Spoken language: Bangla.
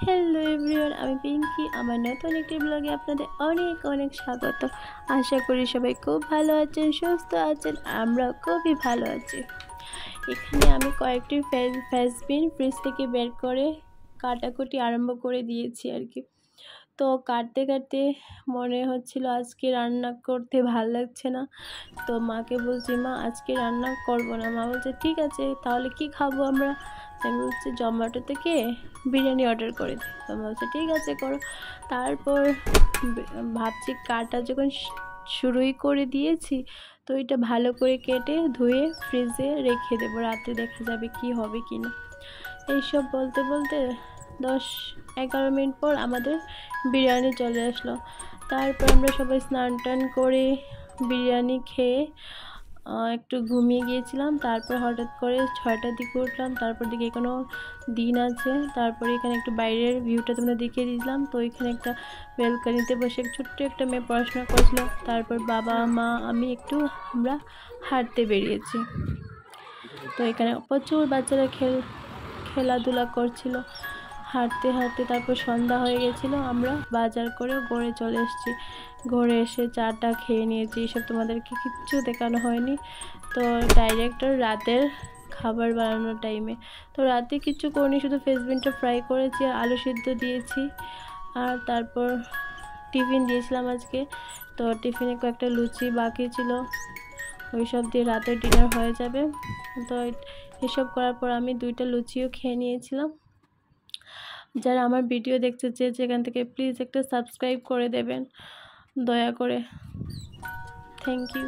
হ্যালো এভরিওয়ান, আমি পিঙ্কি। আমার নতুন একটি ব্লগে আপনাদের অনেক অনেক স্বাগত। আশা করি সবাই খুব ভালো আছেন, সুস্থ আছেন। আমরাও খুবই ভালো আছি। এখানে আমি কয়েকটি ফ্রেঞ্চবিন ফ্রিজ থেকে বের করে কাটাকুটি আরম্ভ করে দিয়েছি আর কি। তো কাটতে কাটতে মনে হচ্ছিল আজকে রান্না করতে ভাল লাগছে না। তো মাকে বলছি, মা আজকে রান্না করব না। মা বলছে ঠিক আছে, তাহলে কি খাবো আমরা? আমি বলছি জোম্যাটো থেকে বিরিয়ানি অর্ডার করে দিই। তো আমি বলছি ঠিক আছে করো। তারপর ভাবছি কাটা যখন শুরুই করে দিয়েছি, তো এটা ভালো করে কেটে ধুয়ে ফ্রিজে রেখে দেবো, রাতে দেখা যাবে কি হবে কি না। এইসব বলতে বলতে 10-11 মিনিট পর আমাদের বিরিয়ানি চলে আসলো। তারপর আমরা সবাই স্নান টান করে বিরিয়ানি খেয়ে একটু ঘুমিয়ে গিয়েছিলাম। তারপর হঠাৎ করে 6টার দিকে উঠলাম। তারপর দিকে কোনো দিন আছে। তারপরে এখানে একটু বাইরের ভিউটা তোমরা দেখিয়ে দিলাম। তো এখানে একটা ব্যালকনিতে বসে ছোট্ট একটা মেয়ে পড়াশোনা করছিল। তারপর বাবা মা আমি আমরা হাঁটতে বেরিয়েছি। তো এখানে প্রচুর বাচ্চারা খেলাধুলা করছিল হাঁটতে হাঁটতে। তারপর সন্ধ্যা হয়ে গেছিলো, আমরা বাজার করে ঘরে চলে এসেছি। ঘরে এসে চাটা খেয়ে নিয়েছি। এসব তোমাদেরকে কিচ্ছু দেখানো হয়নি। তো ডাইরেক্ট রাতের খাবার বানানোর টাইমে তো রাতে কিচ্ছু করিনি, শুধু ফ্রেঞ্চবিনটা ফ্রাই করেছি আর আলু সিদ্ধ দিয়েছি। আর তারপর টিফিন দিয়েছিলাম আজকে। তো টিফিনে কয়েকটা লুচি বাকি ছিল, ওই সব দিয়ে রাতের ডিনার হয়ে যাবে। তো এসব করার পর আমি 2টা লুচিও খেয়ে নিয়েছিলাম। যারা আমার ভিডিও দেখতে চেয়ে যেখান থেকে প্লিজ একটা সাবস্ক্রাইব করে দেবেন দয়া করে। Thank you.